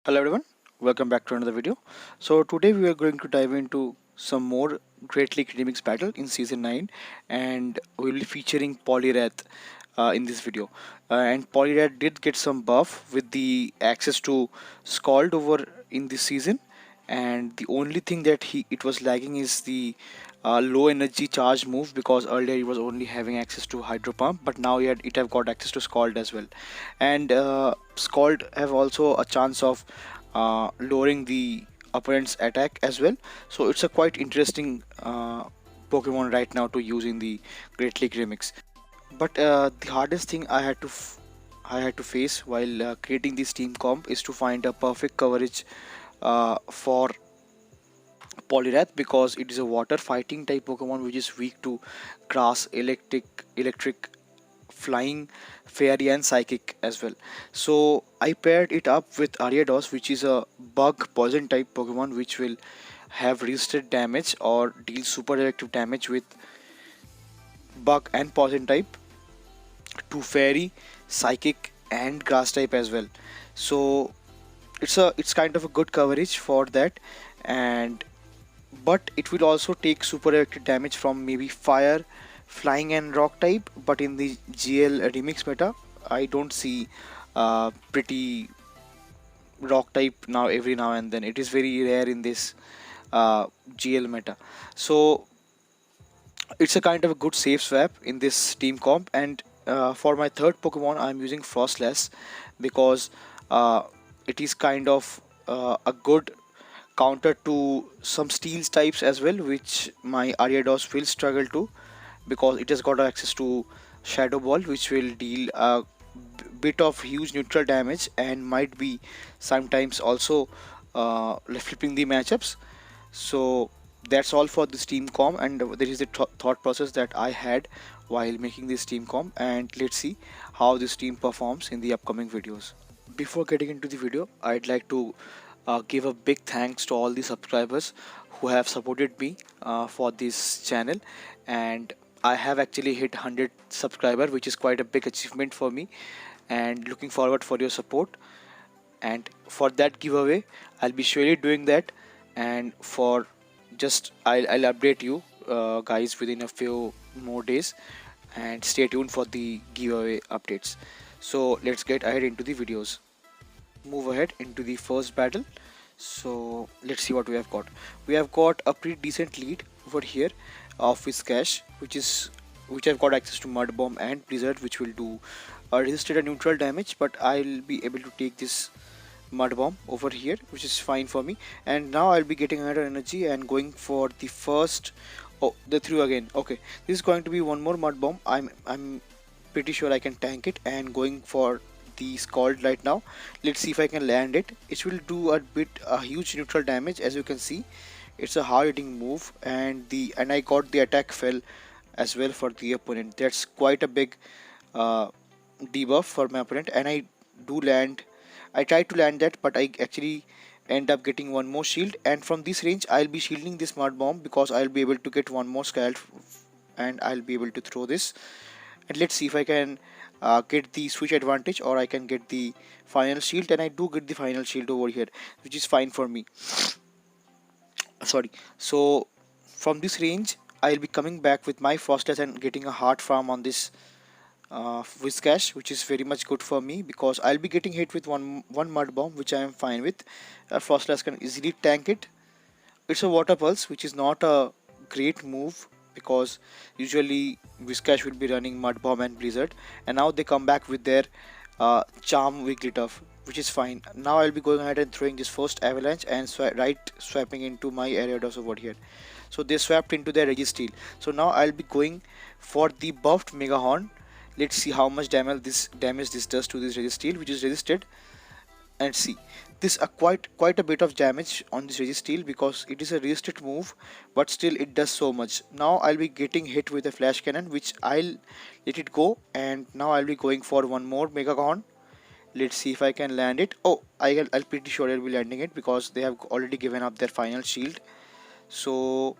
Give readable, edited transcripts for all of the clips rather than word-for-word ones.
Hello everyone, welcome back to another video. So today we are going to dive into some more Great League Remix battle in season 9, and we will be featuring Poliwrath in this video. And Poliwrath did get some buff with the access to Scald over in this season, and the only thing that it was lagging is the low energy charge move, because earlier he was only having access to Hydro Pump, but now it have got access to Scald as well. And Scald have also a chance of lowering the opponent's attack as well. So it's a quite interesting Pokemon right now to use in the Great League Remix. But the hardest thing I had to face while creating this team comp is to find a perfect coverage for Poliwrath, because it is a water fighting type Pokemon which is weak to grass, electric, flying, fairy and psychic as well. So I paired it up with Ariados, which is a bug poison type Pokemon which will have resisted damage or deal super effective damage with bug and poison type to fairy, psychic and grass type as well. So it's kind of a good coverage for that. And but it will also take super effective damage from maybe fire, flying and rock type. But in the GL remix meta I don't see pretty rock type now. Every now and then it is very rare in this GL meta. So it's a kind of a good safe swap in this team comp. And for my third Pokemon I'm using Froslass, because it is kind of a good counter to some steels types as well, which my Ariados will struggle to, because it has got access to Shadow Ball, which will deal a bit of huge neutral damage and might be sometimes also flipping the matchups. So that's all for this team comp, and there is the thought process that I had while making this team comp, and let's see how this team performs in the upcoming videos. Before getting into the video, I'd like to give a big thanks to all the subscribers who have supported me for this channel. And I have actually hit 100 subscriber, which is quite a big achievement for me, and looking forward for your support. And for that giveaway I'll be surely doing that, and for just I'll update you guys within a few more days, and stay tuned for the giveaway updates. So let's get ahead into the videos. Move ahead into the first battle. So let's see what we have got. We have got a pretty decent lead over here of Whiscash, which I've got access to Mud Bomb and Blizzard, which will do resisted and neutral damage, but I'll be able to take this Mud Bomb over here, which is fine for me. And now I'll be getting another energy and going for the first. Oh, the through again. Okay, this is going to be one more Mud Bomb. I'm pretty sure I can tank it, and going for the Scald right now. Let's see if I can land it. It will do a huge neutral damage. As you can see, it's a hard hitting move, and I got the attack fell as well for the opponent. That's quite a big debuff for my opponent, and I tried to land that, but I actually end up getting one more shield. And from this range I'll be shielding this Mud Bomb, because I'll be able to get one more Scald and I'll be able to throw this. And let's see if I can get the switch advantage, or I can get the final shield. And I do get the final shield over here, which is fine for me. Sorry. So from this range I'll be coming back with my Froslass and getting a heart farm on this Whiscash, which is very much good for me, because I'll be getting hit with one Mud Bomb, which I am fine with. Froslass can easily tank it. It's a Water Pulse, which is not a great move, because usually Whiscash will be running Mud Bomb and Blizzard, and now they come back with their Charm Wigglytuff, which is fine. Now I'll be going ahead and throwing this first Avalanche and swapping into my Ariados over here. So they swapped into their Registeel. So now I'll be going for the buffed Mega Horn. Let's see how much damage this does to this Registeel, which is resisted. And see, this quite a bit of damage on this Registeel, because it is a resisted move, but still it does so much. Now I'll be getting hit with a Flash Cannon, which I'll let it go, and now I'll be going for one more Mega Horn. Let's see if I can land it. Oh, I'll pretty sure I'll be landing it, because they have already given up their final shield. So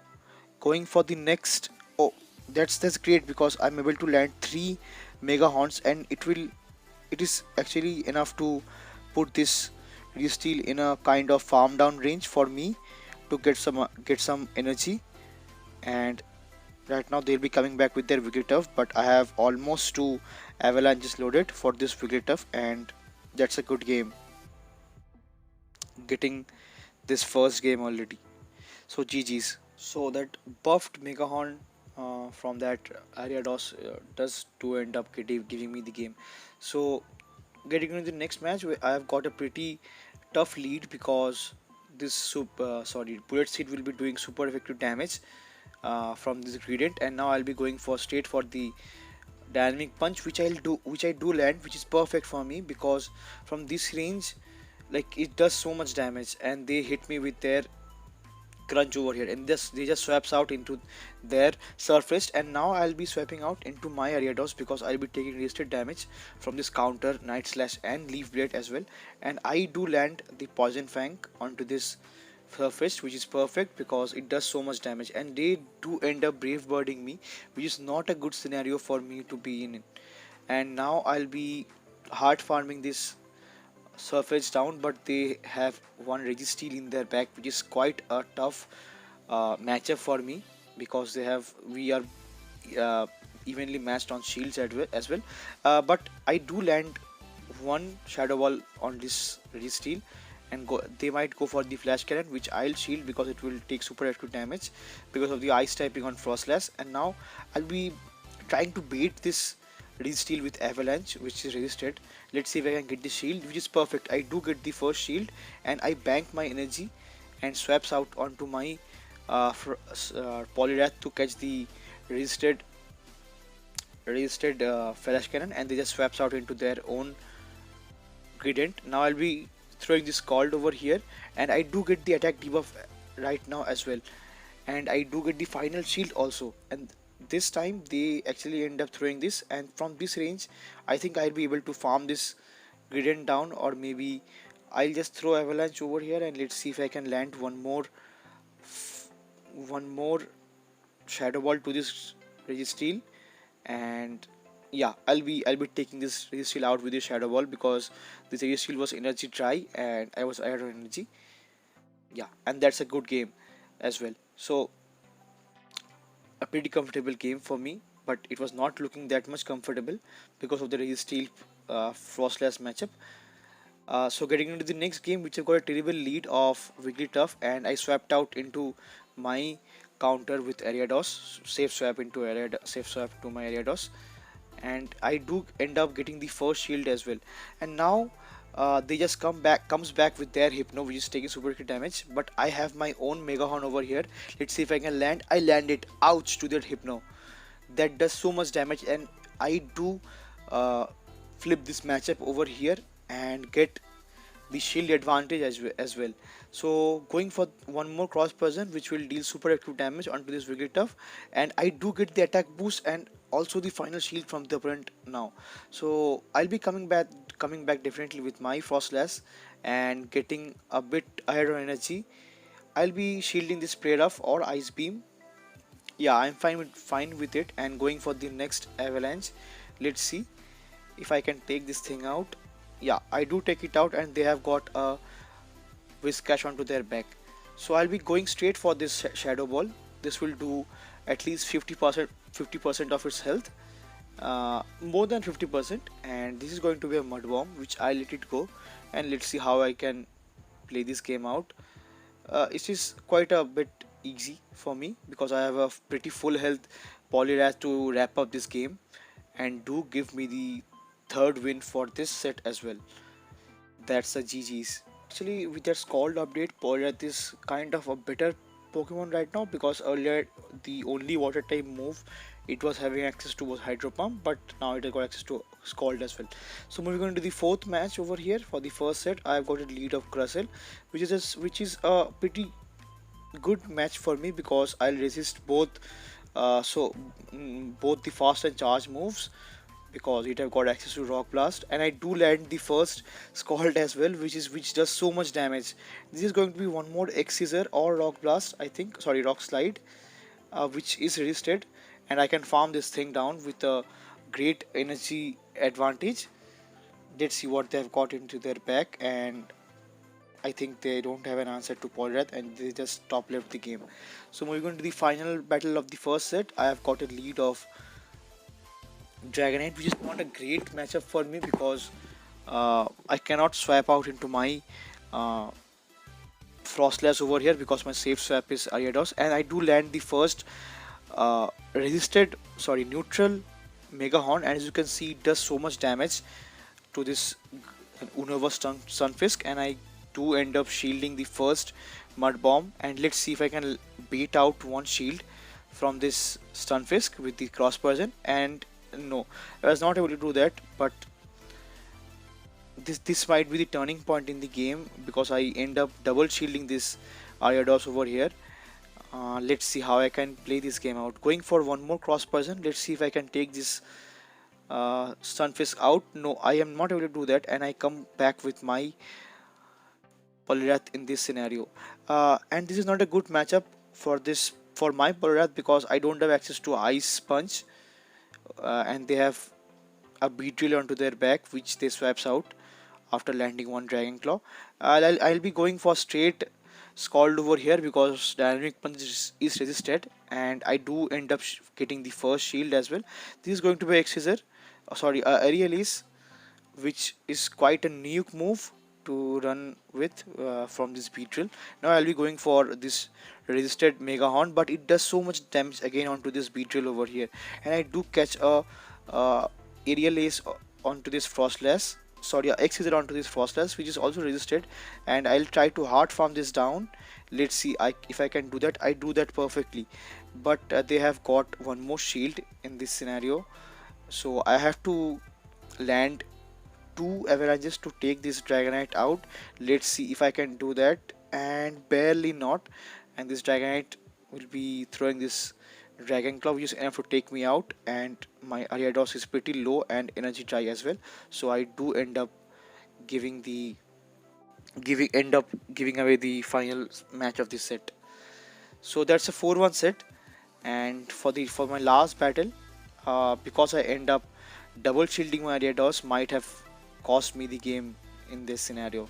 going for the next. Oh, that's great, because I'm able to land 3 Mega Horns, and it is actually enough to put this Registeel in a kind of farm down range for me to get some energy. And right now they'll be coming back with their Wigglytuff, but I have almost 2 avalanches loaded for this Wigglytuff, and that's a good game. Getting this first game already. So GG's. So that buffed Megahorn from that Ariados does to end up giving me the game. So getting into the next match, I have got a pretty tough lead because this bullet seed will be doing super effective damage from this Greedent, and now I'll be going for straight for the dynamic punch, which I do land, which is perfect for me because from this range, like, it does so much damage, and they hit me with their crunch over here, and this they just swaps out into their surface, and now I'll be swapping out into my Ariados because I'll be taking resisted damage from this counter Night Slash and Leaf Blade as well, and I do land the Poison Fang onto this surface, which is perfect because it does so much damage, and they do end up brave birding me, which is not a good scenario for me to be in. And now I'll be hard farming this surface down, but they have one Registeel in their back, which is quite a tough matchup for me because we are uh, evenly matched on shields as well. But I do land one Shadow Ball on this Registeel, and they might go for the Flash Cannon, which I'll shield because it will take super active damage because of the Ice typing on Froslass. And now I'll be trying to bait this Registeel with Avalanche, which is resisted. Let's see if I can get the shield, which is perfect. I do get the first shield, and I bank my energy and swaps out onto my Poliwrath to catch the resisted Flash Cannon, and they just swaps out into their own Greedent. Now I'll be throwing this Scald over here, and I do get the attack debuff right now as well, and I do get the final shield also. And this time they actually end up throwing this, and from this range I think I'll be able to farm this Gradient down, or maybe I'll just throw Avalanche over here, and let's see if I can land one more Shadow Ball to this Registeel. And yeah, I'll be taking this Registeel out with the Shadow Ball because this Registeel was energy dry and I was out of energy. Yeah, and that's a good game as well. So a pretty comfortable game for me, but it was not looking that much comfortable because of the Registeel Frostlass matchup. So getting into the next game, which I've got a terrible lead of Wigglytuff, and I swapped out into my counter with Ariados, safe swap to my Ariados, and I do end up getting the first shield as well. And now they just comes back with their Hypno, which is taking super crit damage, but I have my own Megahorn over here. Let's see if I can land. I land it. Ouch to that Hypno. That does so much damage, and I do flip this matchup over here and get the shield advantage as well. So going for one more cross person, which will deal super active damage onto this Wigglytuff, and I do get the attack boost and also the final shield from the opponent now. So I'll be coming back definitely with my Frostlass and getting a bit ahead of energy. I'll be shielding this Poliwrath or Ice Beam. Yeah, I'm fine with it, and going for the next Avalanche. Let's see if I can take this thing out. Yeah, I do take it out, and they have got a Whiscash onto their back. So I'll be going straight for this Shadow Ball. This will do at least 50% of its health, more than 50%, and this is going to be a Mud Bomb, which I let it go, and let's see how I can play this game out. It is quite a bit easy for me because I have a pretty full health Poliwrath to wrap up this game and do give me the third win for this set as well. That's a GG's. Actually, with that Scald update, Poliwrath is kind of a better Pokemon right now because earlier the only water type move it was having access to was Hydro Pump, but now it has got access to Scald as well. So moving on to the fourth match over here. For the first set, I have got a lead of Crustle, which is a pretty good match for me because I'll resist both both the fast and charge moves because it have got access to Rock Blast, and I do land the first Scald as well, which does so much damage. This is going to be one more X Scissor or Rock Blast, I think, sorry, Rock Slide, which is resisted, and I can farm this thing down with a great energy advantage. Let's see what they've got into their pack, and I think they don't have an answer to Poliwrath and they just top left the game. So moving on to the final battle of the first set, I have got a lead of Dragonite, which is not a great matchup for me because I cannot swap out into my uh, Froslass over here because my safe swap is Ariados, and I do land the first neutral Mega Horn, and as you can see it does so much damage to this Unova Sunfisk, and I do end up shielding the first Mud Bomb, and let's see if I can bait out one shield from this Stunfisk with the cross person. And no, I was not able to do that, but this might be the turning point in the game because I end up double shielding this Ariados over here. Let's see how I can play this game out. Going for one more cross person. Let's see if I can take this Stunfisk out. No, I am not able to do that, and I come back with my Poliwrath in this scenario. And this is not a good matchup for my Poliwrath because I don't have access to Ice Punch, and they have a Beedrill onto their back, which they swaps out after landing one Dragon Claw. I'll be going for straight Scald over here because Dynamic Punch is resisted, and I do end up getting the first shield as well. This is going to be X-Scissor, Aerialis, which is quite a nuke move to run with from this Beedrill. Now I'll be going for this resisted Mega Horn, but it does so much damage again onto this Beedrill over here, and I do catch a Aerial Ace onto this Froslass. X is onto this Froslass, which is also resisted, and I'll try to hard farm this down. Let's see if I can do that. I do that perfectly, but they have got one more shield in this scenario, so I have to land two avalanches to take this Dragonite out. Let's see if I can do that, and barely not, and this Dragonite will be throwing this Dragon Claw, which is enough to take me out, and my Ariados is pretty low and energy dry as well, so I do end up giving the giving away the final match of this set. So that's a 4-1 set, and for my last battle, because I end up double shielding my Ariados might have cost me the game in this scenario.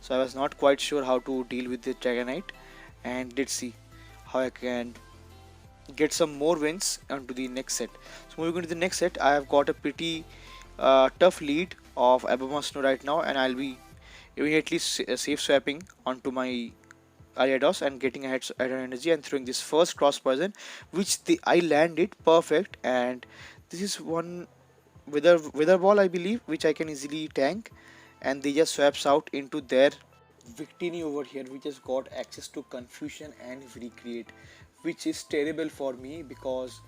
So I was not quite sure how to deal with the Dragonite, and let's see how I can get some more wins onto the next set. So moving on to the next set, I have got a pretty tough lead of Abomasnow right now, and I'll be immediately safe swapping onto my Ariados and getting ahead energy and throwing this first cross person, which I landed perfect, and this is one wither ball I believe, which I can easily tank, and they just swaps out into their Victini over here, which has got access to Confusion and Recreate, which is terrible for me because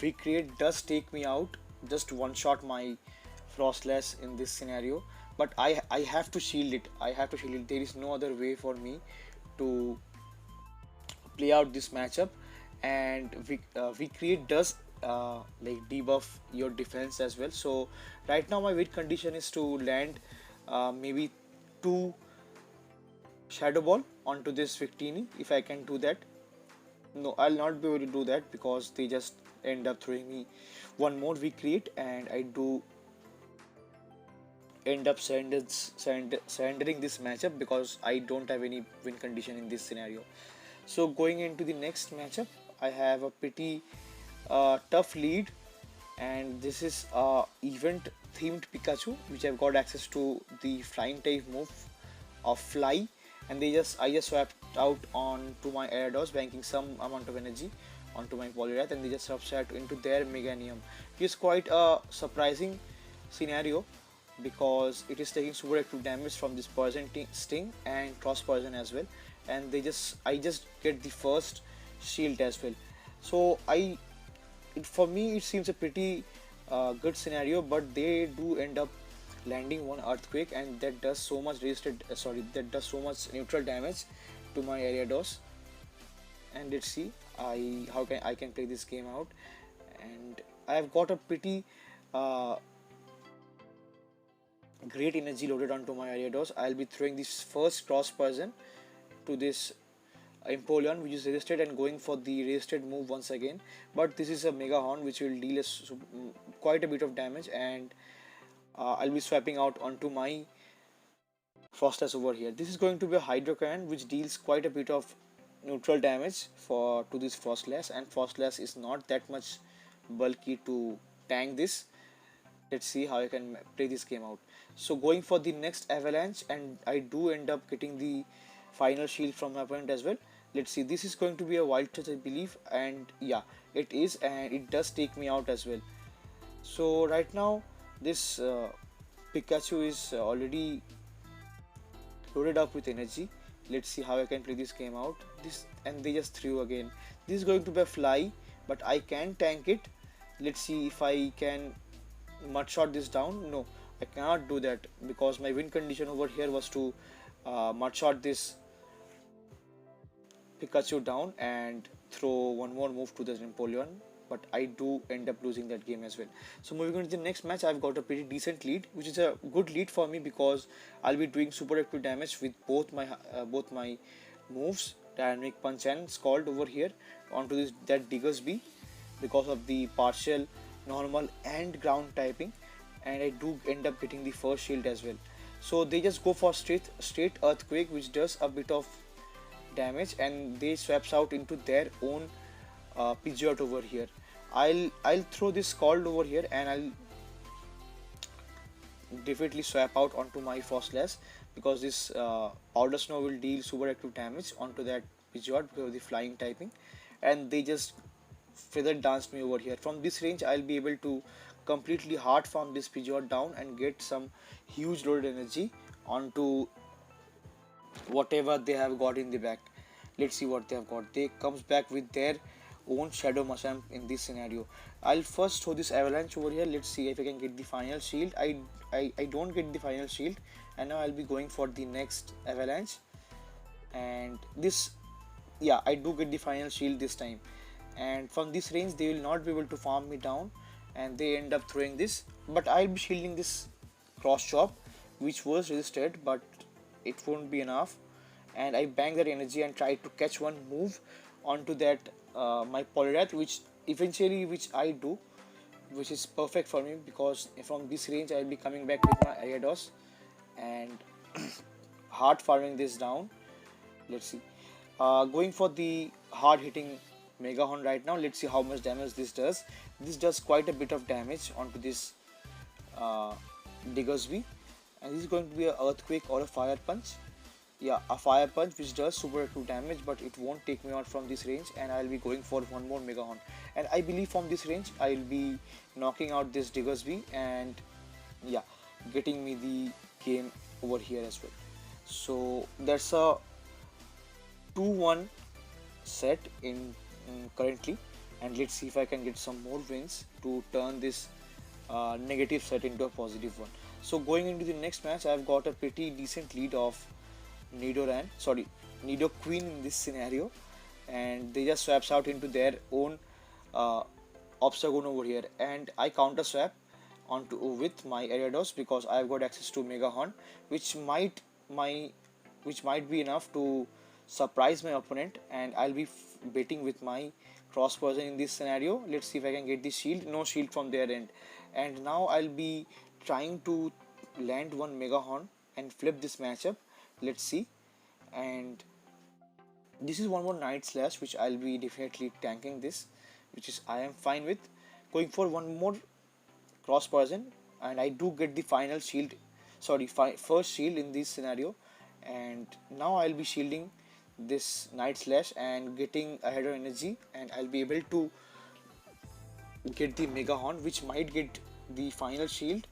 Recreate does take me out, just one shot my Froslass in this scenario, but I have to shield it. There is no other way for me to play out this matchup, and Recreate does like debuff your defense as well. So right now my win condition is to land maybe 2 Shadow Ball onto this Victini. If I can do that, no, I'll not be able to do that because they just end up throwing me one more Recreate, and I do end up surrendering this matchup because I don't have any win condition in this scenario. So going into the next matchup, I have a pretty tough lead, and this is event themed Pikachu, which I've got access to the flying type move of Fly, and I just swapped out onto my Ariados, banking some amount of energy onto my Poliwrath, and they just swapped into their Meganium. It is quite a surprising scenario because it is taking super active damage from this poison sting and cross poison as well, and I just get the first shield as well. So for me it seems a pretty good scenario, but they do end up landing one Earthquake, and that does so much neutral damage to my Ariados. And let's see how I can play this game out, and I have got a pretty great energy loaded onto my Ariados. I'll be throwing this first cross poison to this Empoleon, which is resisted, and going for the resisted move once again, but this is a Mega Horn which will deal quite a bit of damage, and I'll be swapping out onto my Froslass over here. This is going to be a Hydro Cannon which deals quite a bit of neutral damage for to this Froslass, and Froslass is not that much bulky to tank this. Let's see how I can play this game out. So going for the next Avalanche, and I do end up getting the final shield from my opponent as well. Let's see, this is going to be a Wild Touch I believe, and yeah, it is, and it does take me out as well. So right now this Pikachu is already loaded up with energy. Let's see how I can play this game out. This, and they just threw again. This is going to be a fly, but I can tank it. Let's see if I can mud shot this down. No, I cannot do that because my win condition over here was to mud shot this Pikachu down and throw one more move to the Napoleon, but I do end up losing that game as well. So moving on to the next match, I've got a pretty decent lead, which is a good lead for me because I'll be doing super active damage with both my moves, Dynamic Punch and Scald over here onto this that Diggersby because of the partial, normal and ground typing, and I do end up getting the first shield as well. So they just go for straight Earthquake, which does a bit of damage, and they swaps out into their own Pidgeot over here. I'll throw this Scald over here, and I'll definitely swap out onto my Froslass because this Powder Snow will deal super active damage onto that Pidgeot because of the flying typing, and they just feather danced me over here. From this range I'll be able to completely hard farm this Pidgeot down and get some huge loaded energy onto whatever they have got in the back. Let's see what they have got. They comes back with their own Shadow Machamp in this scenario. I'll first throw this Avalanche over here. Let's see if I can get the final shield. I don't get the final shield, and now I'll be going for the next Avalanche, and this, yeah, I do get the final shield this time, and from this range they will not be able to farm me down, and they end up throwing this, but I'll be shielding this Cross Chop which was resisted, but it won't be enough, and I bang that energy and try to catch one move onto that my Poliwrath, which I do, which is perfect for me because from this range I'll be coming back with my Ariados and hard farming this down. Let's see, going for the hard hitting Mega Horn right now. Let's see how much damage this does. This does quite a bit of damage onto this uh, Diggersby, and this is going to be an Earthquake or a Fire Punch. Yeah, a Fire Punch which does super 2 damage, but it won't take me out from this range, and I'll be going for one more Mega Horn, and I believe from this range I'll be knocking out this Diggersby and yeah, getting me the game over here as well. So that's a 2-1 set in currently, and let's see if I can get some more wins to turn this negative set into a positive one. So going into the next match, I've got a pretty decent lead of Nidoqueen in this scenario, and they just swaps out into their own Obstagoon over here, and I counter swap onto with my Ariados because I've got access to Mega Horn, which might be enough to surprise my opponent, and I'll be baiting with my cross person in this scenario. Let's see if I can get the shield. No shield from their end, and now I'll be trying to land one Mega Horn and flip this matchup. Let's see, and this is one more Night Slash which I'll be definitely tanking this, which is I am fine with. Going for one more cross person, and I do get the final shield, first shield in this scenario, and now I'll be shielding this Night Slash and getting ahead of energy, and I'll be able to get the Mega Horn which might get the final shield,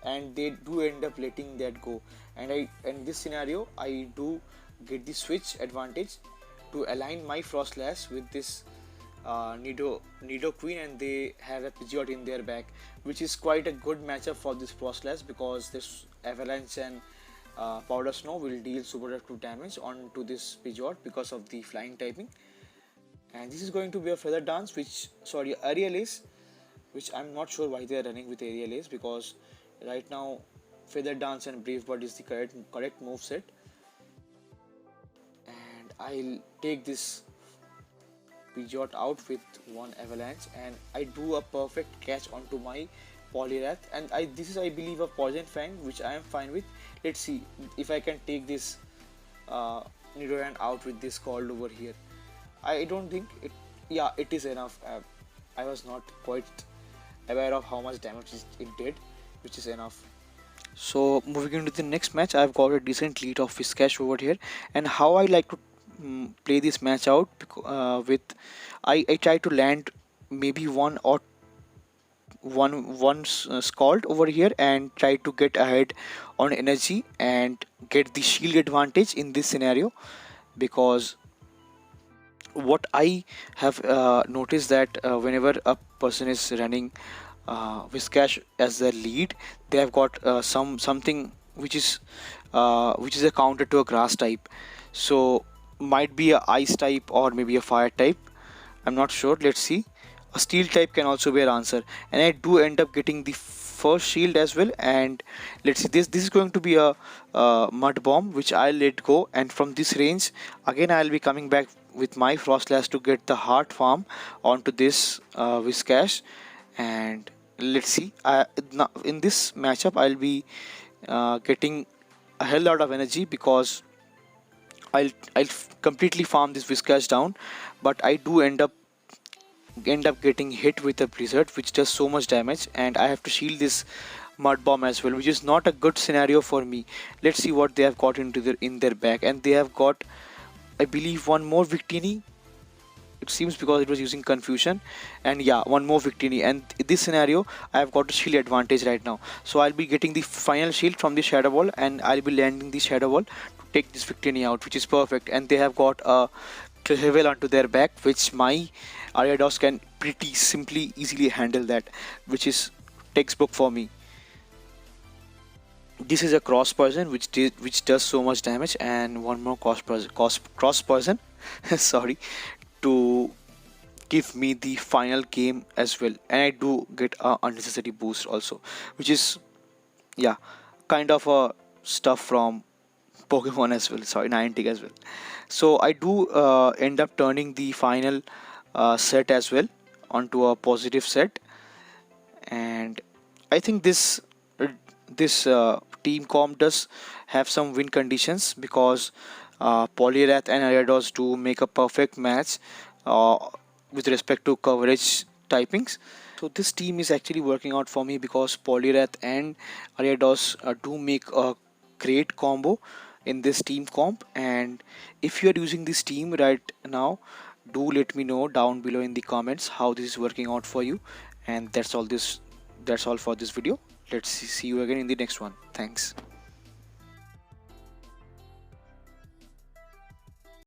and they do end up letting that go, and in this scenario I do get the switch advantage to align my Froslass with this Nidoqueen, and they have a Pidgeot in their back, which is quite a good matchup for this Froslass because this Avalanche and Powder Snow will deal super active damage onto this Pidgeot because of the flying typing. And this is going to be a Feather Dance, Aerial Ace, which I'm not sure why they are running with Aerial Ace, because right now Feather Dance and Brave Bird is the correct move set. And I'll take this Pidgeot out with one Avalanche, and I do a perfect catch onto my Poliwrath, and this is, I believe, a Poison Fang, which I am fine with. Let's see if I can take this uh, Nidoran out with this called over here. I don't think it. Yeah, it is enough. I was not quite aware of how much damage it did, which is enough. So moving into the next match, I've got a decent lead of Whiscash over here, and how I like to play this match out with I try to land maybe one Scald over here and try to get ahead on energy and get the shield advantage in this scenario, because what I have noticed that whenever a person is running Whiscash as their lead, they have got something which is a counter to a grass type. So might be a ice type or maybe a fire type. I'm not sure. Let's see. A steel type can also be an answer, and I do end up getting the first shield as well. And let's see, this is going to be a mud bomb which I'll let go, and from this range again I'll be coming back with my Froslass to get the heart farm onto this Whiscash. And let's see, now in this matchup I'll be getting a hell lot of energy, because I'll completely farm this Whiscash down, but I do end up getting hit with a blizzard which does so much damage, and I have to shield this mud bomb as well, which is not a good scenario for me. Let's see what they have got in their bag, and they have got, I believe, one more Victini. It seems, because it was using confusion, and yeah, one more Victini. And in this scenario I have got a shield advantage right now, so I'll be getting the final shield from the Shadow Ball, and I'll be landing the Shadow Ball to take this Victini out, which is perfect. And they have got a level onto their back, which my Ariados can pretty simply easily handle that, which is textbook for me. This is a cross poison which does so much damage, and one more cross poison sorry, to give me the final game as well. And I do get a unnecessary boost also, which is, yeah, kind of a stuff from Pokemon as well, sorry, Niantic as well. So I do end up turning the final set as well onto a positive set, and I think this team comp does have some win conditions, because Poliwrath and Ariados do make a perfect match uh, with respect to coverage typings. So this team is actually working out for me, because Poliwrath and Ariados do make a great combo in this team comp. And if you are using this team right now, do let me know down below in the comments how this is working out for you. And that's all for this video. Let's see you again in the next one. Thanks.